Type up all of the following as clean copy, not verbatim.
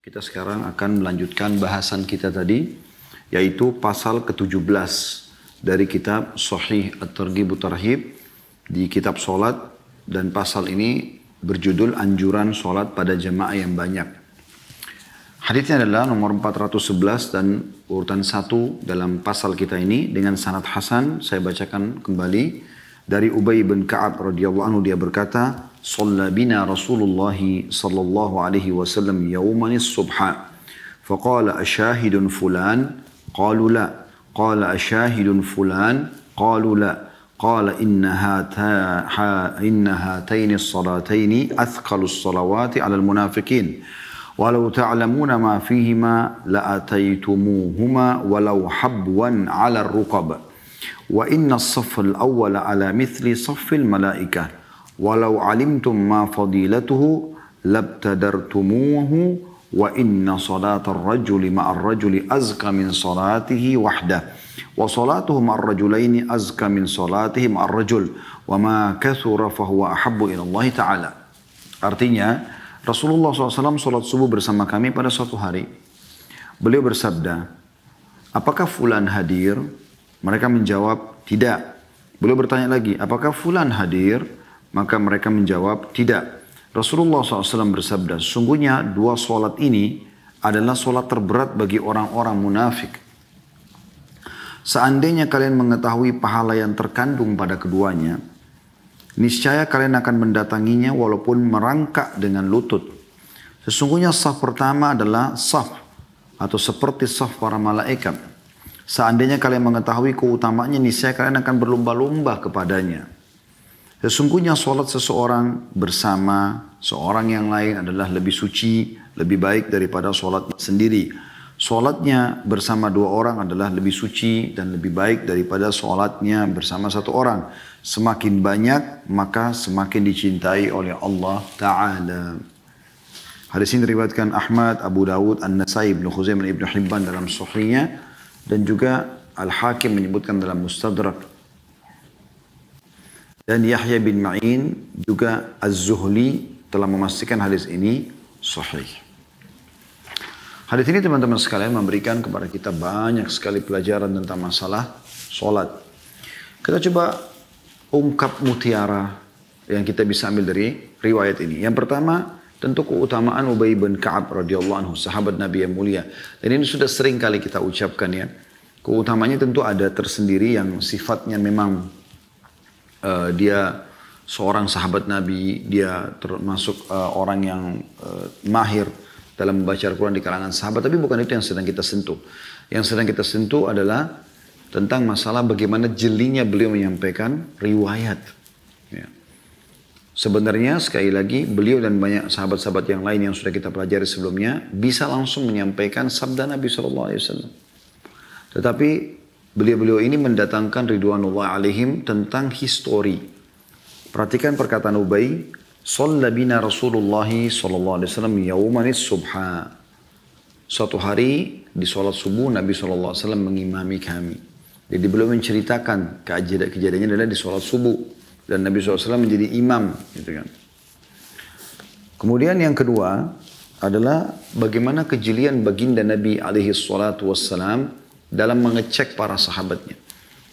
Kita sekarang akan melanjutkan bahasan kita tadi, yaitu pasal ke-17 dari kitab Sahih At-Targhib Tarhib di kitab solat, dan pasal ini berjudul anjuran solat pada jamaah yang banyak. Haditsnya adalah nomor 411 dan urutan 1 dalam pasal kita ini dengan sanad hasan. Saya bacakan kembali dari Ubay bin Ka'ab radhiyallahu anhu, dia berkata, "Shalla bina Rasulullah sallallahu alaihi wasallam yawman as-subha. Faqala ashahidun fulan? Qalu la. Qala ashahidun fulan? Qalu la. Qala inna hataini as-salataini athqalu as-salawati 'ala al-munafiqin. Walau ta'lamuna ma fihima la'ataytumuhuma walau habwan 'ala ar-ruqab. Wa inna as-saff al-awwal 'ala mithli saff al-malaikah. Walau alimtum ma fadilatuhu labtadartumuhu wa inna salata ar-rajuli ma'ar rajuli azka min salatihi wahdah wa salatuhu ma'ar rajulaini azka min salatihi ma'ar rajul wa ma kathura fahuwa ahabbu ila Allah Ta'ala." Artinya, Rasulullah SAW salat subuh bersama kami pada suatu hari. Beliau bersabda, "Apakah fulan hadir?" Mereka menjawab, "Tidak." Beliau bertanya lagi, "Apakah fulan hadir?" Maka mereka menjawab, "Tidak." Rasulullah SAW bersabda, "Sungguhnya dua solat ini adalah solat terberat bagi orang-orang munafik. Seandainya kalian mengetahui pahala yang terkandung pada keduanya, niscaya kalian akan mendatanginya walaupun merangkak dengan lutut. Sesungguhnya saf pertama adalah saf atau seperti saf para malaikat. Seandainya kalian mengetahui keutamaannya, niscaya kalian akan berlomba-lomba kepadanya. Sesungguhnya solat seseorang bersama seorang yang lain adalah lebih suci, lebih baik daripada solat sendiri. Solatnya bersama dua orang adalah lebih suci dan lebih baik daripada solatnya bersama satu orang. Semakin banyak, maka semakin dicintai oleh Allah Ta'ala." Hadis ini diriwayatkan Ahmad, Abu Dawud, An-Nasai, Ibnu Khuzaimah, Ibnu Hibban dalam Sahihnya, dan juga Al-Hakim menyebutkan dalam Mustadrak. Dan Yahya bin Ma'in juga Az-Zuhli telah memastikan hadis ini sahih. Hadis ini teman-teman sekalian memberikan kepada kita banyak sekali pelajaran tentang masalah solat. Kita coba ungkap mutiara yang kita bisa ambil dari riwayat ini. Yang pertama, tentu keutamaan Ubay bin Ka'ab radhiyallahu anhu, sahabat Nabi yang mulia. Dan ini sudah sering kali kita ucapkan ya. Keutamanya tentu ada tersendiri yang sifatnya memang dia seorang sahabat Nabi, dia termasuk orang yang mahir dalam membaca Al-Quran di kalangan sahabat. Tapi bukan itu yang sedang kita sentuh. Yang sedang kita sentuh adalah tentang masalah bagaimana jelinya beliau menyampaikan riwayat. Ya. Sebenarnya sekali lagi beliau dan banyak sahabat-sahabat yang lain yang sudah kita pelajari sebelumnya bisa langsung menyampaikan sabda Nabi SAW. Tetapi beliau-beliau ini mendatangkan ridwanullah alaihim tentang histori. Perhatikan perkataan Ubay, "Shalla bina Rasulullah sallallahu alaihi wasallam yawman as-subha." Suatu hari di salat subuh Nabi sallallahu alaihi wasallam mengimami kami. Jadi beliau menceritakan kejadiannya adalah di salat subuh dan Nabi SAW menjadi imam, gitu kan. Kemudian yang kedua adalah bagaimana kejelian baginda Nabi alaihi salatu wassalam dalam mengecek para sahabatnya.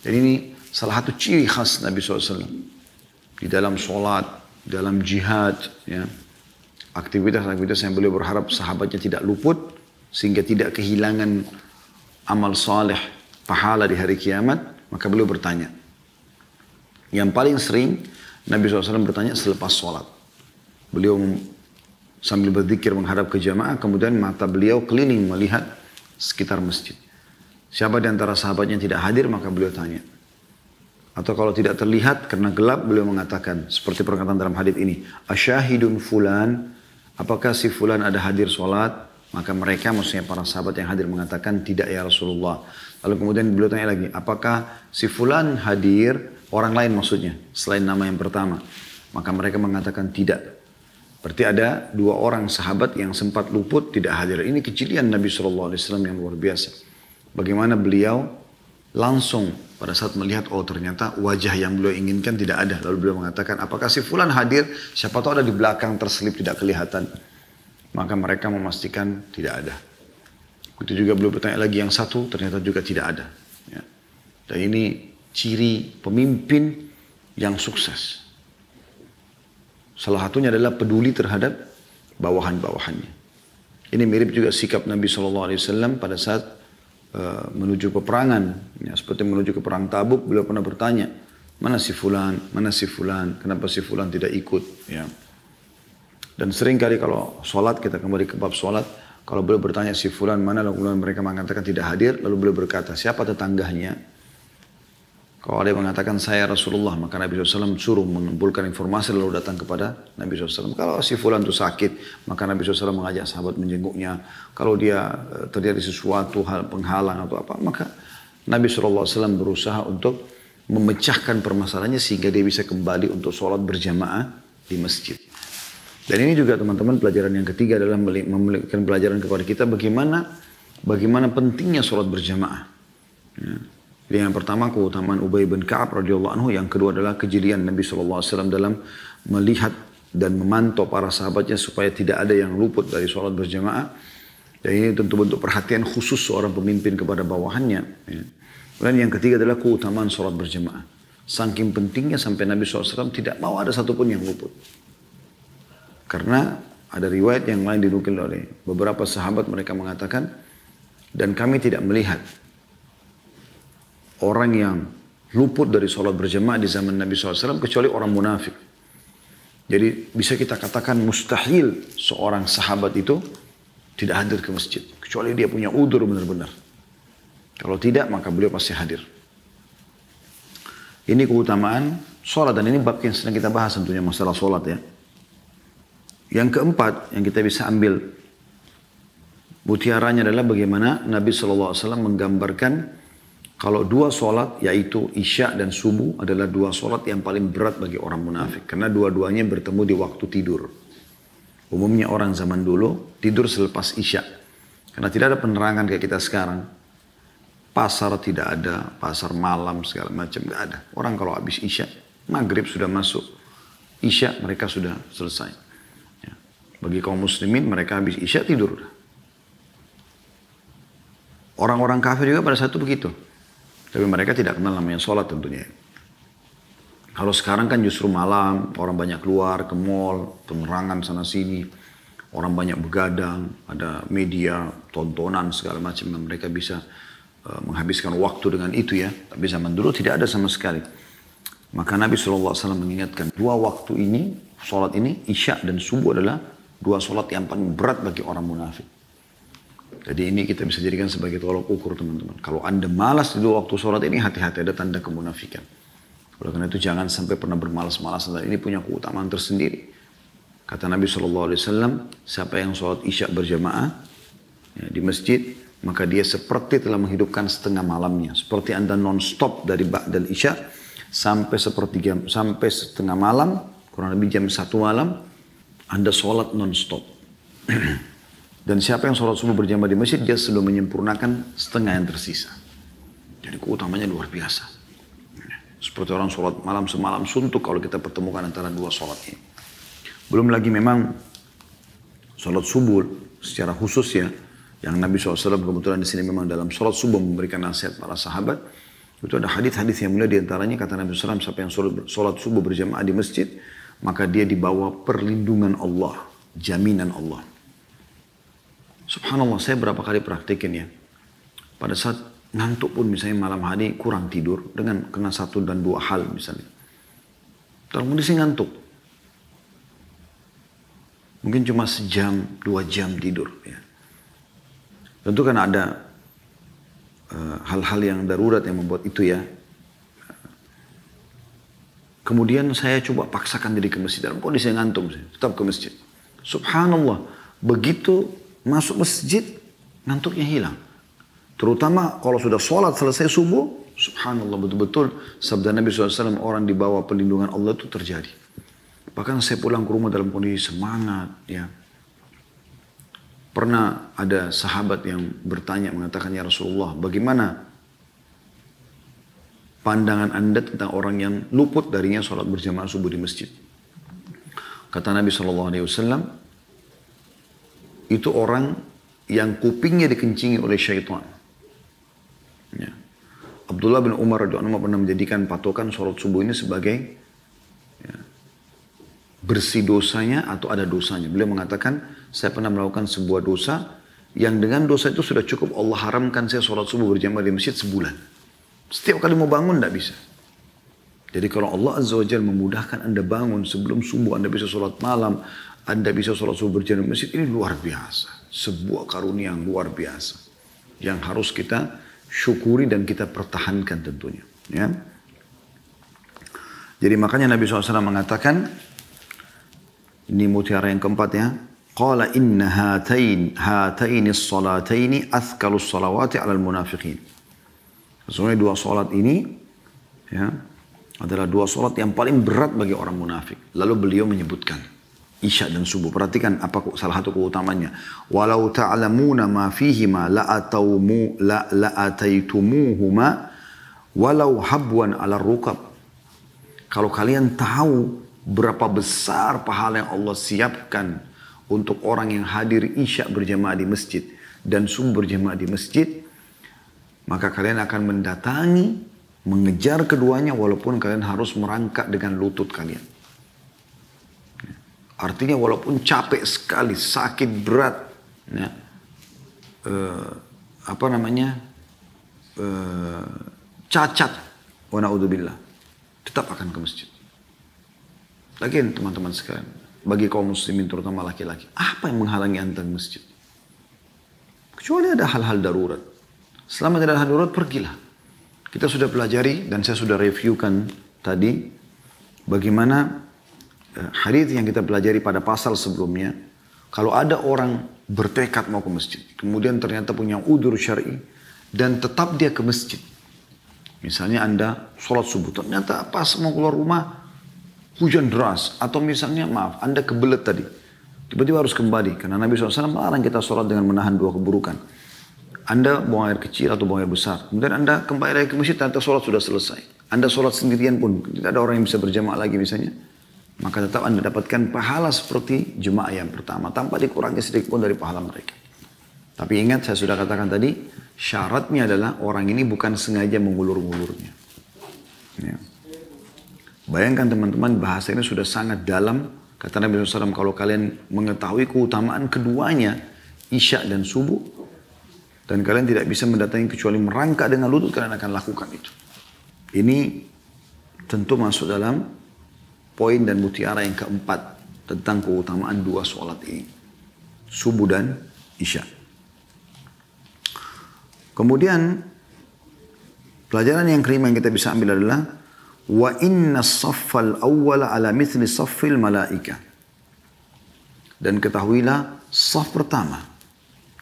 Dan ini salah satu ciri khas Nabi SAW. Di dalam sholat, dalam jihad, ya, aktivitas-aktivitas yang beliau berharap sahabatnya tidak luput, sehingga tidak kehilangan amal saleh, pahala di hari kiamat, maka beliau bertanya. Yang paling sering Nabi SAW bertanya selepas sholat. Beliau sambil berzikir menghadap ke jamaah, kemudian mata beliau keliling melihat sekitar masjid. Siapa di antara sahabatnya yang tidak hadir, maka beliau tanya. Atau kalau tidak terlihat karena gelap, beliau mengatakan seperti perkataan dalam hadits ini, "Asyahidun fulan?" Apakah si fulan ada hadir sholat? Maka mereka, maksudnya para sahabat yang hadir, mengatakan, "Tidak ya Rasulullah." Lalu kemudian beliau tanya lagi, "Apakah si fulan hadir?" Orang lain maksudnya, selain nama yang pertama. Maka mereka mengatakan tidak. Berarti ada dua orang sahabat yang sempat luput, tidak hadir. Ini kejelian Nabi SAW yang luar biasa. Bagaimana beliau langsung pada saat melihat, oh ternyata wajah yang beliau inginkan tidak ada. Lalu beliau mengatakan, apakah si fulan hadir? Siapa tahu ada di belakang terselip tidak kelihatan. Maka mereka memastikan tidak ada. Itu juga beliau bertanya lagi yang satu, ternyata juga tidak ada. Ya. Dan ini ciri pemimpin yang sukses. Salah satunya adalah peduli terhadap bawahan-bawahannya. Ini mirip juga sikap Nabi SAW pada saat menuju peperangan. Ya, seperti menuju ke perang Tabuk, beliau pernah bertanya, mana si fulan, kenapa si fulan tidak ikut. Ya. Dan sering kali kalau sholat, kita kembali ke bab sholat, kalau beliau bertanya si fulan mana, lalu mereka mengatakan tidak hadir, lalu beliau berkata, siapa tetangganya? Kalau ada yang mengatakan saya Rasulullah, maka Nabi SAW suruh mengumpulkan informasi lalu datang kepada Nabi SAW. Kalau si fulan itu sakit, maka Nabi SAW mengajak sahabat menjenguknya. Kalau dia terjadi sesuatu hal penghalang atau apa, maka Nabi SAW berusaha untuk memecahkan permasalahannya sehingga dia bisa kembali untuk sholat berjamaah di masjid. Dan ini juga teman-teman pelajaran yang ketiga adalah memberikan pelajaran kepada kita bagaimana pentingnya sholat berjamaah. Ya. Jadi yang pertama keutamaan Ubay bin Ka'ab radhiyallahu anhu, yang kedua adalah kejelian Nabi SAW dalam melihat dan memantau para sahabatnya supaya tidak ada yang luput dari sholat berjamaah. Dan ini tentu bentuk perhatian khusus seorang pemimpin kepada bawahannya. Ya. Dan yang ketiga adalah keutamaan sholat berjamaah. Saking pentingnya sampai Nabi SAW tidak mau ada satupun yang luput. Karena ada riwayat yang lain dinukil oleh beberapa sahabat, mereka mengatakan, dan kami tidak melihat orang yang luput dari sholat berjamaah di zaman Nabi SAW kecuali orang munafik. Jadi bisa kita katakan mustahil seorang sahabat itu tidak hadir ke masjid. Kecuali dia punya udzur benar-benar. Kalau tidak maka beliau pasti hadir. Ini keutamaan sholat, dan ini bab yang sedang kita bahas tentunya, masalah sholat ya. Yang keempat yang kita bisa ambil mutiaranya adalah bagaimana Nabi SAW menggambarkan kalau dua sholat, yaitu Isya dan Subuh, adalah dua sholat yang paling berat bagi orang munafik. Karena dua-duanya bertemu di waktu tidur. Umumnya orang zaman dulu tidur selepas Isya. Karena tidak ada penerangan kayak kita sekarang. Pasar tidak ada, pasar malam segala macam tidak ada. Orang kalau habis Isya, maghrib sudah masuk. Isya mereka sudah selesai. Ya. Bagi kaum muslimin mereka habis Isya tidur. Orang-orang kafir juga pada saat itu begitu. Tapi mereka tidak kenal namanya sholat tentunya. Kalau sekarang kan justru malam, orang banyak keluar ke mall, penerangan sana sini. Orang banyak begadang, ada media, tontonan segala macam. Dan mereka bisa menghabiskan waktu dengan itu ya. Tapi zaman dulu tidak ada sama sekali. Maka Nabi SAW mengingatkan, dua waktu ini, sholat ini, Isya dan Subuh adalah dua sholat yang paling berat bagi orang munafik. Jadi ini kita bisa jadikan sebagai tolok ukur teman-teman. Kalau Anda malas di dua waktu sholat ini, hati-hati, ada tanda kemunafikan. Oleh karena itu jangan sampai pernah bermalas-malasan. Ini punya keutamaan tersendiri. Kata Nabi SAW, siapa yang sholat Isya berjamaah ya, di masjid, maka dia seperti telah menghidupkan setengah malamnya. Seperti Anda non-stop dari ba'dal Isya sampai setengah malam, kurang lebih jam 1 malam, Anda sholat non-stop. Dan siapa yang sholat subuh berjamaah di masjid, dia sudah menyempurnakan setengah yang tersisa. Jadi keutamanya luar biasa. Seperti orang sholat malam semalam suntuk kalau kita pertemukan antara dua sholat ini. Belum lagi memang sholat subuh secara khusus ya, yang Nabi SAW kebetulan di sini memang dalam sholat subuh memberikan nasihat para sahabat. Itu ada hadis-hadis yang mulia diantaranya kata Nabi SAW, siapa yang sholat subuh berjamaah di masjid, maka dia dibawa perlindungan Allah, jaminan Allah. Subhanallah, saya berapa kali praktikin ya. Pada saat ngantuk pun misalnya malam hari kurang tidur dengan kena 1 dan 2 hal misalnya. Dalam kondisi ngantuk. Mungkin cuma sejam, 2 jam tidur. Ya. Tentu kan ada hal-hal yang darurat yang membuat itu ya. Kemudian saya coba paksakan diri ke masjid. Dalam kondisi ngantuk, tetap ke masjid. Subhanallah, begitu masuk masjid, ngantuknya hilang. Terutama kalau sudah sholat selesai subuh, subhanallah betul-betul sabda Nabi SAW, orang di bawah perlindungan Allah itu terjadi. Bahkan saya pulang ke rumah dalam kondisi semangat. Ya. Pernah ada sahabat yang bertanya, mengatakan, ya Rasulullah, bagaimana pandangan Anda tentang orang yang luput darinya sholat berjamaah subuh di masjid? Kata Nabi SAW, itu orang yang kupingnya dikencingi oleh syaitan. Ya. Abdullah bin Umar radhiyallahu anhu pernah menjadikan patokan sholat subuh ini sebagai ya, bersih dosanya atau ada dosanya. Beliau mengatakan, saya pernah melakukan sebuah dosa yang dengan dosa itu sudah cukup Allah haramkan saya sholat subuh berjamaah di masjid sebulan. Setiap kali mau bangun tidak bisa. Jadi kalau Allah Azza wa Jalla memudahkan Anda bangun sebelum subuh, Anda bisa sholat malam, Anda bisa sholat subuh berjamaah di masjid, ini luar biasa. Sebuah karunia yang luar biasa. Yang harus kita syukuri dan kita pertahankan tentunya. Ya. Jadi makanya Nabi SAW mengatakan, ini mutiara yang keempat ya, Qala inna hataini salataini athqalus salawati alal munafiqin. Sesungguhnya dua salat ini ya, adalah dua salat yang paling berat bagi orang munafik. Lalu beliau menyebutkan Isya dan subuh. Perhatikan apa salah satu keutamanya. Walau ta'lamuna ma fihima la'ataitumuhuma walau habwan ala rukab. Kalau kalian tahu berapa besar pahala yang Allah siapkan untuk orang yang hadir Isya berjamaah di masjid dan subuh berjamaah di masjid, maka kalian akan mendatangi, mengejar keduanya walaupun kalian harus merangkak dengan lutut kalian. Artinya walaupun capek sekali, sakit berat, ya, cacat, wa na'udzubillah, tetap akan ke masjid. Lagi teman-teman sekalian, bagi kaum muslimin terutama laki-laki, apa yang menghalangi anda ke masjid? Kecuali ada hal-hal darurat. Selama tidak ada hal darurat, pergilah. Kita sudah pelajari dan saya sudah reviewkan tadi bagaimana hadits yang kita pelajari pada pasal sebelumnya. Kalau ada orang bertekad mau ke masjid, kemudian ternyata punya udzur syar'i dan tetap dia ke masjid. Misalnya Anda sholat subuh, ternyata pas mau keluar rumah hujan deras, atau misalnya maaf Anda kebelet tadi, tiba-tiba harus kembali karena Nabi SAW melarang kita sholat dengan menahan dua keburukan. Anda buang air kecil atau buang air besar. Kemudian Anda kembali lagi ke masjid, ternyata sholat sudah selesai. Anda sholat sendirian pun, tidak ada orang yang bisa berjamaah lagi misalnya. Maka tetap Anda dapatkan pahala seperti jemaah yang pertama, tanpa dikurangi sedikit pun dari pahala mereka. Tapi ingat, saya sudah katakan tadi, syaratnya adalah orang ini bukan sengaja mengulur-ngulurnya. Ya. Bayangkan teman-teman, bahasa ini sudah sangat dalam. Kata Nabi SAW, kalau kalian mengetahui keutamaan keduanya, Isya dan subuh, dan kalian tidak bisa mendatangi kecuali merangkak dengan lutut, kalian akan lakukan itu. Ini tentu masuk dalam poin dan mutiara yang keempat tentang keutamaan dua sholat ini. Subuh dan Isya. Kemudian pelajaran yang kelima yang kita bisa ambil adalah wa inna as-saffal awwala ala mithli saffil malaika. Dan ketahuilah saf pertama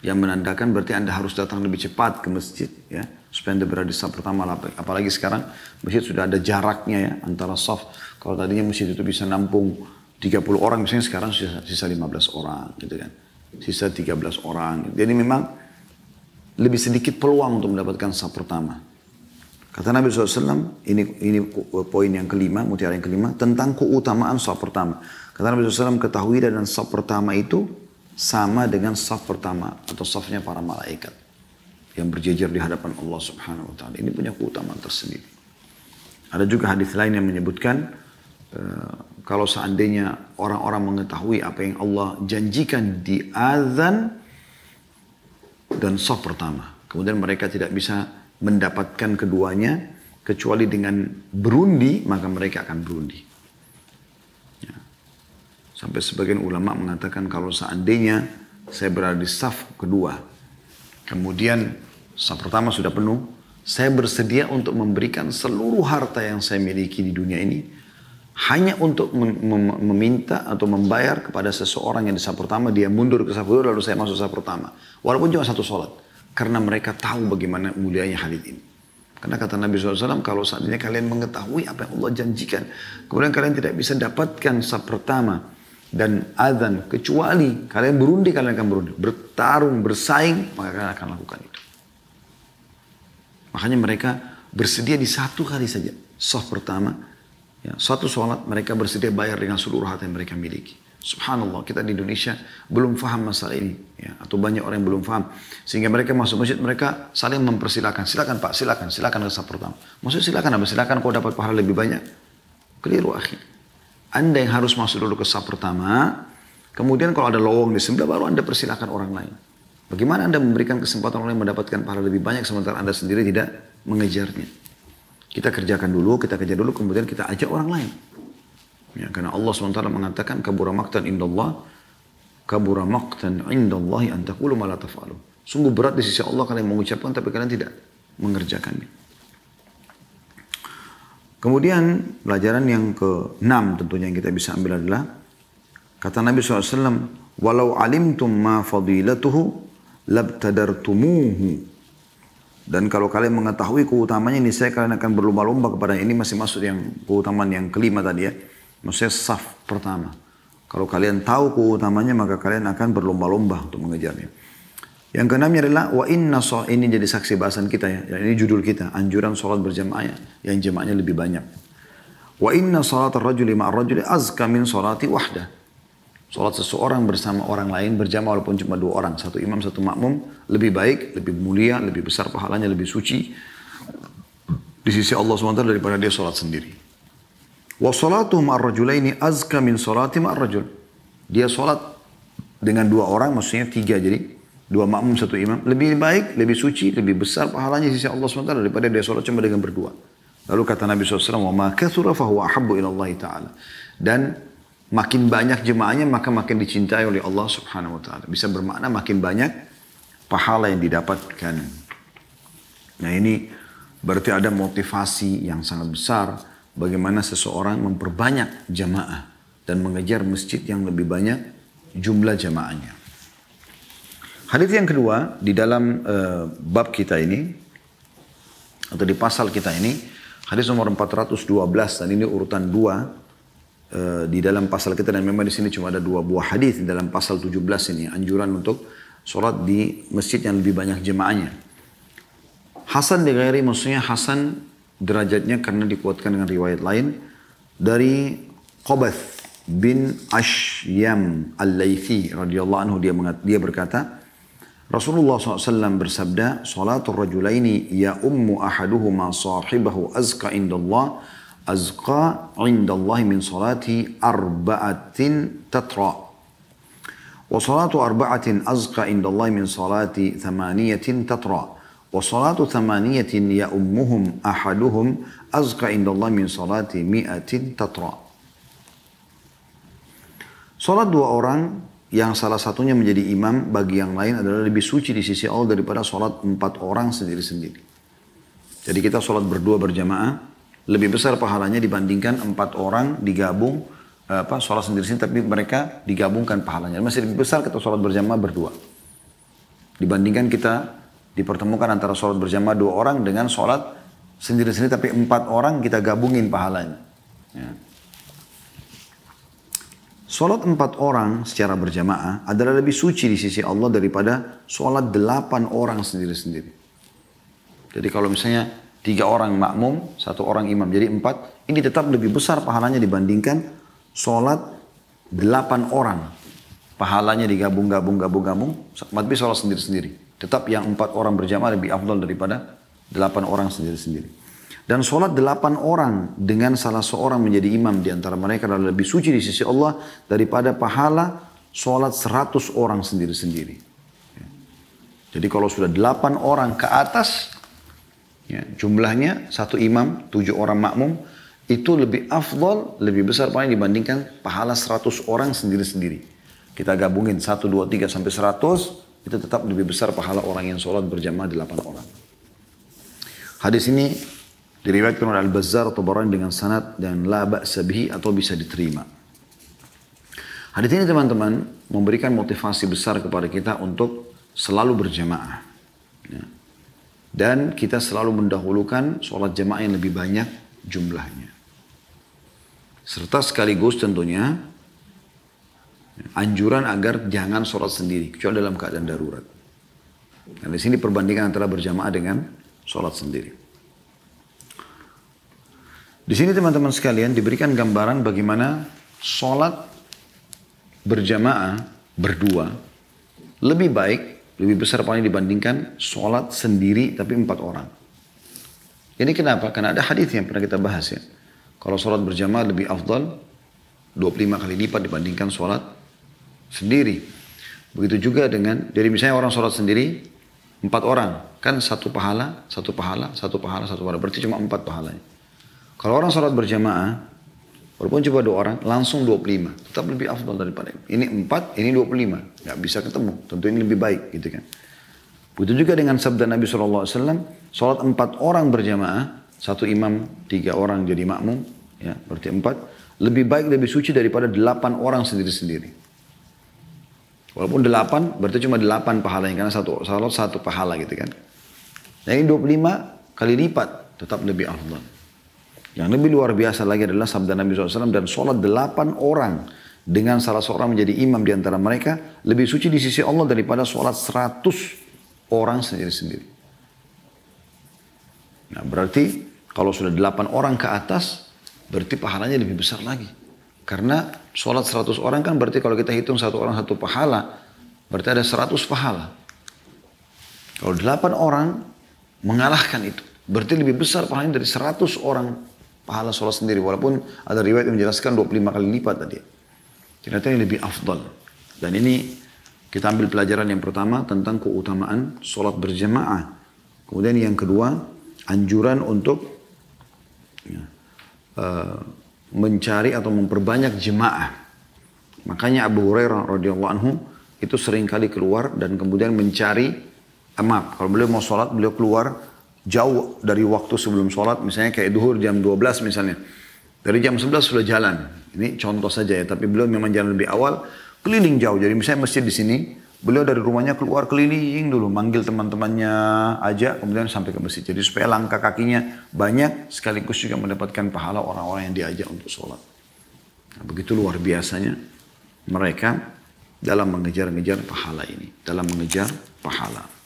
yang menandakan berarti Anda harus datang lebih cepat ke masjid ya, supaya Anda berada di saf pertama. Apalagi sekarang masjid sudah ada jaraknya ya antara saf. Kalau tadinya masjid itu bisa nampung 30 orang, misalnya sekarang sisa 15 orang gitu kan. Sisa 13 orang. Jadi memang lebih sedikit peluang untuk mendapatkan saf pertama. Kata Nabi SAW, ini poin yang kelima, mutiara yang kelima, tentang keutamaan saf pertama. Kata Nabi SAW, ketahui dan saf pertama itu sama dengan saf pertama atau safnya para malaikat yang berjejer di hadapan Allah Subhanahu wa taala. Ini punya keutamaan tersendiri. Ada juga hadis lain yang menyebutkan kalau seandainya orang-orang mengetahui apa yang Allah janjikan di azan dan saf pertama, kemudian mereka tidak bisa mendapatkan keduanya kecuali dengan berundi, maka mereka akan berundi. Ya. Sampai sebagian ulama mengatakan kalau seandainya saya berada di saf kedua, kemudian saf pertama sudah penuh, saya bersedia untuk memberikan seluruh harta yang saya miliki di dunia ini hanya untuk meminta atau membayar kepada seseorang yang di saf pertama, dia mundur ke saf kedua lalu saya masuk saf pertama. Walaupun cuma satu sholat. Karena mereka tahu bagaimana mulianya hadis ini. Karena kata Nabi SAW, kalau seandainya kalian mengetahui apa yang Allah janjikan, kemudian kalian tidak bisa dapatkan saf pertama dan azan, kecuali kalian berundi, kalian akan berundi. Bertarung, bersaing, maka kalian akan lakukan itu. Makanya mereka bersedia di satu kali saja. Saf pertama, ya, satu sholat mereka bersedia bayar dengan seluruh harta yang mereka miliki. Subhanallah, kita di Indonesia belum faham masalah ini, ya, atau banyak orang yang belum faham, sehingga mereka masuk masjid, mereka saling mempersilahkan, silakan Pak, silakan ke saf pertama. Maksudnya silakan apa? Silakan kau dapat pahala lebih banyak. Keliru akhi. Anda yang harus masuk dulu ke saf pertama, kemudian kalau ada lowong di sebelah baru Anda persilahkan orang lain. Bagaimana Anda memberikan kesempatan orang lain mendapatkan pahala lebih banyak sementara Anda sendiri tidak mengejarnya? Kita kerjakan dulu, kita kejar dulu, kemudian kita ajak orang lain. Ya, karena Allah SWT mengatakan kabura maqtan indallah an taqulu ma la taf'alun. Sungguh berat di sisi Allah kalian mengucapkan tapi kalian tidak mengerjakannya. Kemudian pelajaran yang ke-6 tentunya yang kita bisa ambil adalah kata Nabi SAW, walau alimtum ma fadilatuhu labtadartumuhu. Dan kalau kalian mengetahui keutamanya, ini saya kalian akan berlomba-lomba kepada ini. Masih masuk yang keutamaan yang kelima tadi ya. Maksudnya saf pertama. Kalau kalian tahu keutamanya maka kalian akan berlomba-lomba untuk mengejarnya. Yang keenamnya adalah wa inna sholat, ini jadi saksi bahasan kita ya. Dan ini judul kita, anjuran sholat berjamaah yang jamaahnya lebih banyak. Wa inna sholat ar-rajuli ma'ar-rajuli azka min sholati wahdah. Sholat seseorang bersama orang lain berjamaah walaupun cuma 2 orang, satu imam satu makmum, lebih baik, lebih mulia, lebih besar pahalanya, lebih suci di sisi Allah SWT daripada dia sholat sendiri. Wa salatu ma'ar-rajulaini azka min salati ma'ar-rajul. Dia sholat dengan 2 orang, maksudnya 3 jadi 2 makmum 1 imam, lebih baik, lebih suci, lebih besar pahalanya di sisi Allah SWT daripada dia sholat cuma dengan berdua. Lalu kata Nabi SAW, wa ma kathura fahuwa ahabbu ila Allah Ta'ala. Dan makin banyak jemaahnya maka makin dicintai oleh Allah Subhanahu wa taala. Bisa bermakna makin banyak pahala yang didapatkan. Nah, ini berarti ada motivasi yang sangat besar bagaimana seseorang memperbanyak jamaah dan mengejar masjid yang lebih banyak jumlah jamaahnya. Hadits yang kedua di dalam bab kita ini atau di pasal kita ini, hadis nomor 412, dan ini urutan 2 di dalam pasal kita, dan memang di sini cuma ada 2 buah hadis di dalam pasal 17 ini, anjuran untuk sholat di masjid yang lebih banyak jemaahnya. Hasan di ghairi, maksudnya Hasan derajatnya karena dikuatkan dengan riwayat lain dari Qabath bin Ashyam al-Laythi radhiyallahu anhu, dia berkata, Rasulullah SAW bersabda, salatul rajulaini ya ummu ahaduhuma sahibahu azka indallah azqa indallahi min salati arba'atin tatra. Wa salatu arba'atin azqa indallahi min salati thamaniyatin tatra. Wa salatu thamaniyatin ya ummuhum ahaduhum azqa indallahi min salati mi'atin tatra. Salat 2 orang yang salah satunya menjadi imam bagi yang lain adalah lebih suci di sisi Allah daripada salat 4 orang sendiri-sendiri. Jadi kita salat berdua berjamaah lebih besar pahalanya dibandingkan 4 orang digabung sholat sendiri-sendiri, tapi mereka digabungkan pahalanya. Masih lebih besar kita sholat berjamaah berdua dibandingkan kita dipertemukan antara sholat berjamaah 2 orang dengan sholat sendiri-sendiri tapi 4 orang kita gabungin pahalanya. Ya. Sholat 4 orang secara berjamaah adalah lebih suci di sisi Allah daripada sholat 8 orang sendiri-sendiri. Jadi kalau misalnya 3 orang makmum, 1 orang imam, jadi 4. Ini tetap lebih besar pahalanya dibandingkan sholat 8 orang. Pahalanya digabung, tapi sholat sendiri-sendiri. Tetap yang 4 orang berjamaah lebih afdal daripada 8 orang sendiri-sendiri. Dan sholat 8 orang dengan salah seorang menjadi imam di antara mereka adalah lebih suci di sisi Allah daripada pahala sholat 100 orang sendiri-sendiri. Jadi kalau sudah 8 orang ke atas, ya, jumlahnya 1 imam, 7 orang makmum, itu lebih afdal, lebih besar pahalanya dibandingkan pahala 100 orang sendiri-sendiri. Kita gabungin 1, 2, 3 sampai 100, itu tetap lebih besar pahala orang yang sholat berjamaah 8 orang. Hadis ini diriwayatkan oleh Al-Bazzar atau Tabarani dengan sanad dan la ba'sa bihi atau bisa diterima. Hadis ini teman-teman memberikan motivasi besar kepada kita untuk selalu berjamaah. Ya. Dan kita selalu mendahulukan sholat jamaah yang lebih banyak jumlahnya. Serta sekaligus tentunya anjuran agar jangan sholat sendiri, kecuali dalam keadaan darurat. Dan di sini perbandingan antara berjamaah dengan sholat sendiri. Di sini teman-teman sekalian diberikan gambaran bagaimana sholat berjamaah berdua lebih baik, lebih besar paling dibandingkan sholat sendiri tapi 4 orang. Ini kenapa? Karena ada hadis yang pernah kita bahas ya. Kalau sholat berjamaah lebih afdal 25 kali lipat dibandingkan sholat sendiri. Begitu juga dengan, jadi misalnya orang sholat sendiri 4 orang, kan satu pahala, satu pahala, satu pahala, satu pahala, berarti cuma 4 pahalanya. Kalau orang sholat berjamaah, walaupun coba 2 orang, langsung 25, tetap lebih afdal daripada ini 4, ini 25, nggak bisa ketemu, tentu ini lebih baik gitu kan. Begitu juga dengan sabda Nabi SAW, sholat 4 orang berjamaah, satu imam, 3 orang jadi makmum, ya berarti 4, lebih baik, lebih suci daripada 8 orang sendiri-sendiri. Walaupun 8, berarti cuma 8 pahalanya, karena satu pahala gitu kan. Nah ini 25 kali lipat, tetap lebih afdal. Yang lebih luar biasa lagi adalah sabda Nabi SAW, dan sholat 8 orang dengan salah seorang menjadi imam di antara mereka, lebih suci di sisi Allah daripada sholat 100 orang sendiri-sendiri. Nah berarti kalau sudah 8 orang ke atas, berarti pahalanya lebih besar lagi. Karena sholat 100 orang kan berarti kalau kita hitung satu orang satu pahala, berarti ada 100 pahala. Kalau 8 orang mengalahkan itu, berarti lebih besar pahalanya dari 100 orang pahala sholat sendiri. Walaupun ada riwayat yang menjelaskan 25 kali lipat tadi. Ternyata ini lebih afdal. Dan ini kita ambil pelajaran yang pertama tentang keutamaan sholat berjamaah. Kemudian yang kedua, anjuran untuk mencari atau memperbanyak jemaah. Makanya Abu Hurairah radhiyallahu anhu itu sering kali keluar dan kemudian mencari maaf, kalau beliau mau sholat, beliau keluar jauh dari waktu sebelum sholat, misalnya kayak duhur jam 12 misalnya. Dari jam 11 sudah jalan. Ini contoh saja ya, tapi beliau memang jalan lebih awal, keliling jauh. Jadi misalnya masjid di sini, beliau dari rumahnya keluar keliling dulu, manggil teman-temannya aja, kemudian sampai ke masjid. Jadi supaya langkah kakinya banyak, sekaligus juga mendapatkan pahala orang-orang yang diajak untuk sholat. Nah, begitu luar biasanya mereka dalam mengejar-ngejar pahala ini, dalam mengejar pahala.